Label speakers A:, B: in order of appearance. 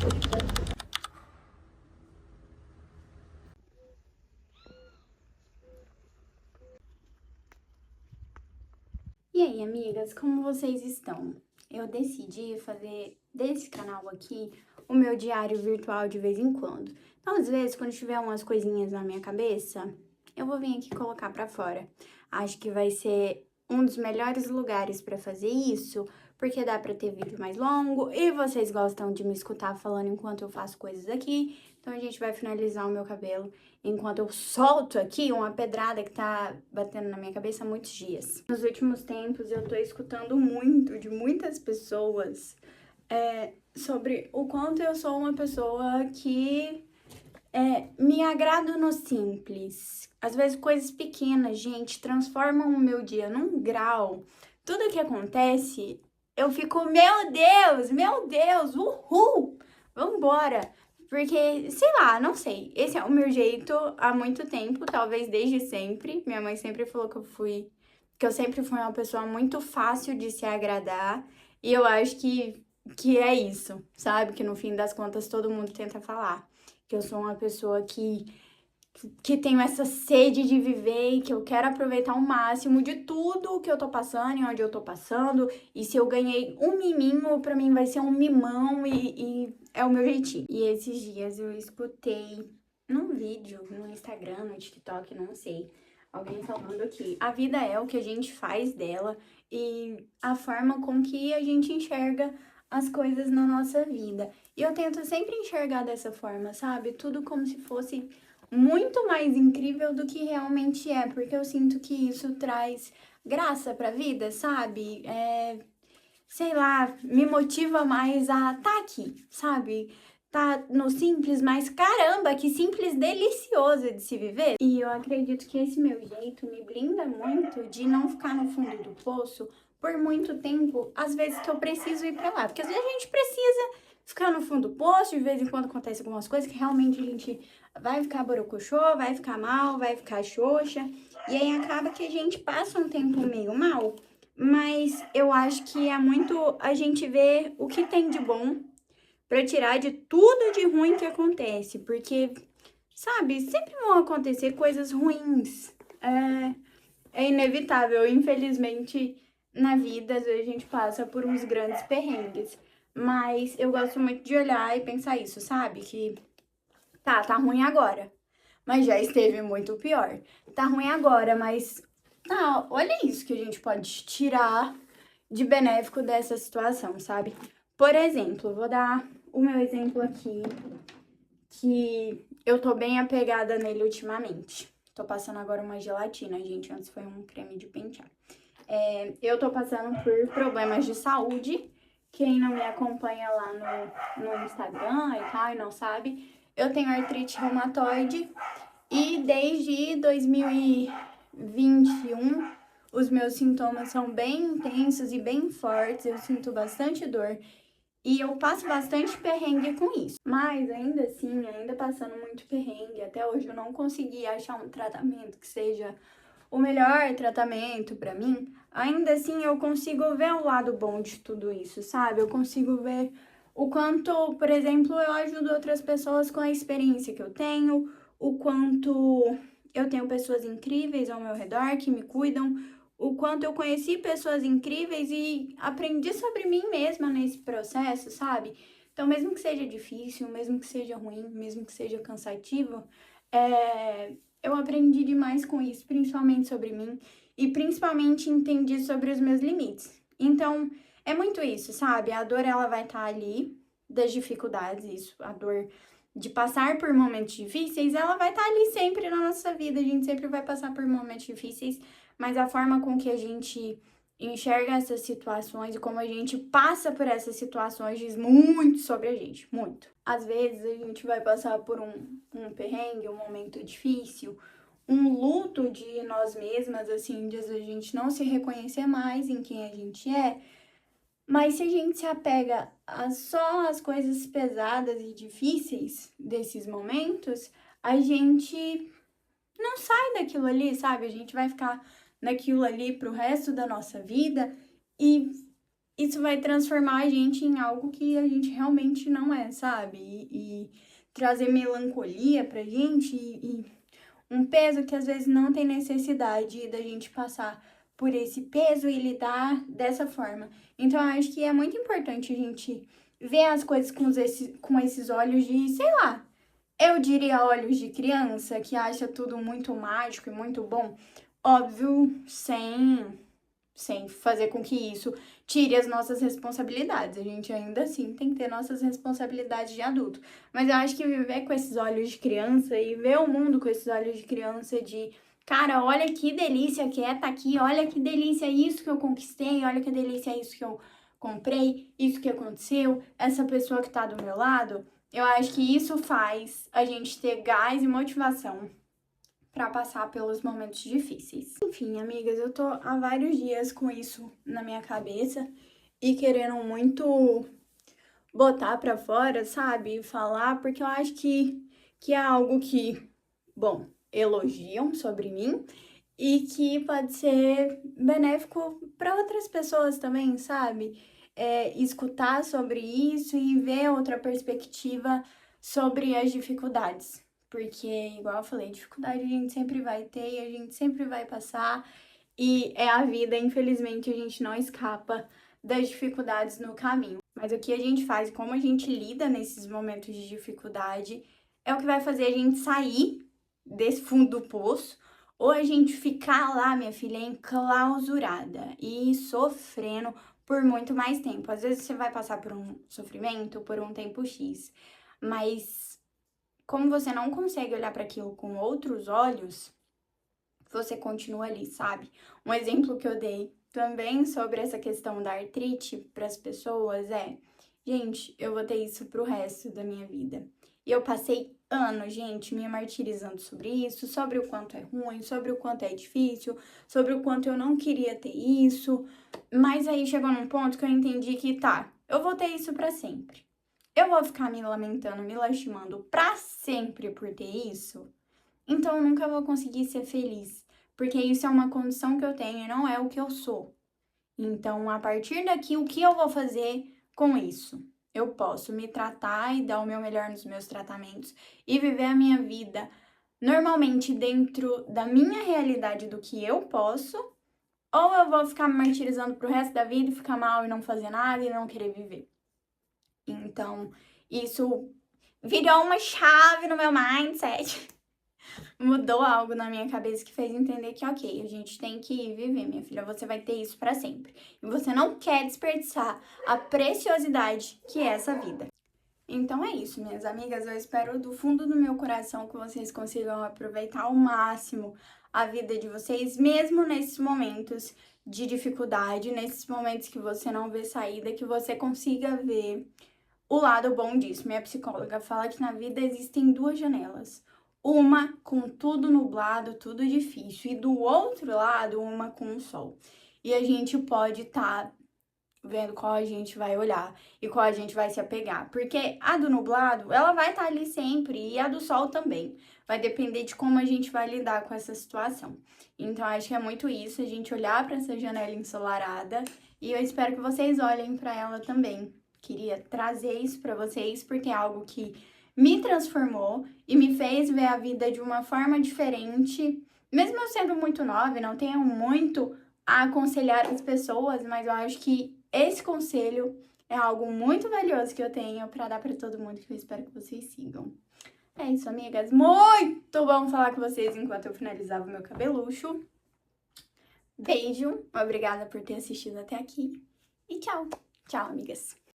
A: E aí, amigas, como vocês estão? Eu decidi fazer desse canal aqui o meu diário virtual de vez em quando. Então, às vezes, quando tiver umas coisinhas na minha cabeça, eu vou vir aqui colocar pra fora. Acho que vai ser um dos melhores lugares pra fazer isso, porque dá pra ter vídeo mais longo e vocês gostam de me escutar falando enquanto eu faço coisas aqui. Então, a gente vai finalizar o meu cabelo enquanto eu solto aqui uma pedrada que tá batendo na minha cabeça há muitos dias. Nos últimos tempos, eu tô escutando muito de muitas pessoas sobre o quanto eu sou uma pessoa que me agrado no simples. Às vezes, coisas pequenas, gente, transformam o meu dia num grau. Tudo que acontece, eu fico, meu Deus, uhul, vambora. Porque, sei lá, não sei. Esse é o meu jeito há muito tempo, talvez desde sempre. Minha mãe sempre falou que eu sempre fui uma pessoa muito fácil de se agradar. E eu acho que é isso, sabe? Que no fim das contas todo mundo tenta falar. Que eu sou uma pessoa que tenho essa sede de viver e que eu quero aproveitar o máximo de tudo que eu tô passando e onde eu tô passando. E se eu ganhei um miminho, pra mim vai ser um mimão e é o meu jeitinho. E esses dias eu escutei num vídeo, no Instagram, no TikTok, não sei, alguém falando que a vida é o que a gente faz dela e a forma com que a gente enxerga as coisas na nossa vida. E eu tento sempre enxergar dessa forma, sabe? Tudo como se fosse muito mais incrível do que realmente é, porque eu sinto que isso traz graça pra vida, sabe? Sei lá, me motiva mais a tá aqui, sabe? Tá no simples, mas caramba, que simples delicioso de se viver. E eu acredito que esse meu jeito me blinda muito de não ficar no fundo do poço por muito tempo, às vezes que eu preciso ir pra lá. Porque às vezes a gente precisa ficar no fundo do poço, de vez em quando acontece algumas coisas que realmente a gente vai ficar borocochô, vai ficar mal, vai ficar xoxa. E aí acaba que a gente passa um tempo meio mal. Mas eu acho que é muito a gente ver o que tem de bom pra tirar de tudo de ruim que acontece, porque, sabe, sempre vão acontecer coisas ruins. É inevitável, infelizmente, na vida, às vezes a gente passa por uns grandes perrengues. Mas eu gosto muito de olhar e pensar isso, sabe? Que tá ruim agora, mas já esteve muito pior. Tá ruim agora, mas olha isso que a gente pode tirar de benéfico dessa situação, sabe? Por exemplo, vou dar o meu exemplo aqui, que eu tô bem apegada nele ultimamente. Tô passando agora uma gelatina, gente, antes foi um creme de pentear. Eu tô passando por problemas de saúde. Quem não me acompanha lá no Instagram e tal, e não sabe, eu tenho artrite reumatoide e desde 2021 os meus sintomas são bem intensos e bem fortes, eu sinto bastante dor e eu passo bastante perrengue com isso. Mas ainda assim, ainda passando muito perrengue, até hoje eu não consegui achar um tratamento que seja o melhor tratamento pra mim. Ainda assim, eu consigo ver o lado bom de tudo isso, sabe? Eu consigo ver o quanto, por exemplo, eu ajudo outras pessoas com a experiência que eu tenho, o quanto eu tenho pessoas incríveis ao meu redor que me cuidam, o quanto eu conheci pessoas incríveis e aprendi sobre mim mesma nesse processo, sabe? Então, mesmo que seja difícil, mesmo que seja ruim, mesmo que seja cansativo, eu aprendi demais com isso, principalmente sobre mim e principalmente entendi sobre os meus limites. Então, é muito isso, sabe? A dor ela vai estar ali das dificuldades, isso, a dor de passar por momentos difíceis, ela vai estar ali sempre na nossa vida, a gente sempre vai passar por momentos difíceis, mas a forma com que a gente enxerga essas situações e como a gente passa por essas situações diz muito sobre a gente, muito. Às vezes a gente vai passar por um perrengue, um momento difícil, um luto de nós mesmas, assim, de a gente não se reconhecer mais em quem a gente é, mas se a gente se apega a só as coisas pesadas e difíceis desses momentos, a gente não sai daquilo ali, sabe? A gente vai ficar naquilo ali pro resto da nossa vida e isso vai transformar a gente em algo que a gente realmente não é, sabe? E trazer melancolia pra gente e um peso que às vezes não tem necessidade da gente passar por esse peso e lidar dessa forma. Então, eu acho que é muito importante a gente ver as coisas com esses olhos de, sei lá, eu diria olhos de criança que acha tudo muito mágico e muito bom. Óbvio, sem fazer com que isso tire as nossas responsabilidades. A gente ainda assim tem que ter nossas responsabilidades de adulto. Mas eu acho que viver com esses olhos de criança e ver o mundo com esses olhos de criança de, cara, olha que delícia que é estar aqui, olha que delícia isso que eu conquistei, olha que delícia isso que eu comprei, isso que aconteceu, essa pessoa que tá do meu lado, eu acho que isso faz a gente ter gás e motivação para passar pelos momentos difíceis. Enfim, amigas, eu tô há vários dias com isso na minha cabeça e querendo muito botar para fora, sabe? Falar, porque eu acho que é algo que, bom, elogiam sobre mim e que pode ser benéfico para outras pessoas também, sabe? Escutar sobre isso e ver outra perspectiva sobre as dificuldades. Porque, igual eu falei, dificuldade a gente sempre vai ter e a gente sempre vai passar. E é a vida, infelizmente, a gente não escapa das dificuldades no caminho. Mas o que a gente faz e como a gente lida nesses momentos de dificuldade é o que vai fazer a gente sair desse fundo do poço ou a gente ficar lá, minha filha, enclausurada e sofrendo por muito mais tempo. Às vezes você vai passar por um sofrimento por um tempo X, mas como você não consegue olhar para aquilo com outros olhos, você continua ali, sabe? Um exemplo que eu dei também sobre essa questão da artrite para as pessoas é, gente, eu vou ter isso pro resto da minha vida. E eu passei anos, gente, me martirizando sobre isso, sobre o quanto é ruim, sobre o quanto é difícil, sobre o quanto eu não queria ter isso. Mas aí chegou num ponto que eu entendi que tá, eu vou ter isso para sempre. Eu vou ficar me lamentando, me lastimando pra sempre por ter isso? Então eu nunca vou conseguir ser feliz, porque isso é uma condição que eu tenho e não é o que eu sou. Então, a partir daqui, o que eu vou fazer com isso? Eu posso me tratar e dar o meu melhor nos meus tratamentos e viver a minha vida normalmente dentro da minha realidade do que eu posso, ou eu vou ficar me martirizando pro resto da vida e ficar mal e não fazer nada e não querer viver. Então, isso virou uma chave no meu mindset. Mudou algo na minha cabeça que fez entender que, ok, a gente tem que viver, minha filha, você vai ter isso pra sempre. E você não quer desperdiçar a preciosidade que é essa vida. Então é isso, minhas amigas. Eu espero do fundo do meu coração que vocês consigam aproveitar ao máximo a vida de vocês, mesmo nesses momentos de dificuldade, nesses momentos que você não vê saída, que você consiga ver o lado bom disso. Minha psicóloga fala que na vida existem duas janelas. Uma com tudo nublado, tudo difícil, e do outro lado, uma com o sol. E a gente pode estar vendo qual a gente vai olhar e qual a gente vai se apegar. Porque a do nublado, ela vai estar ali sempre, e a do sol também. Vai depender de como a gente vai lidar com essa situação. Então, acho que é muito isso, a gente olhar para essa janela ensolarada, e eu espero que vocês olhem para ela também. Queria trazer isso para vocês, porque é algo que me transformou e me fez ver a vida de uma forma diferente. Mesmo eu sendo muito nova e não tenho muito a aconselhar as pessoas, mas eu acho que esse conselho é algo muito valioso que eu tenho para dar para todo mundo, que eu espero que vocês sigam. É isso, amigas. Muito bom falar com vocês enquanto eu finalizava o meu cabelucho. Beijo, obrigada por ter assistido até aqui e tchau. Tchau, amigas.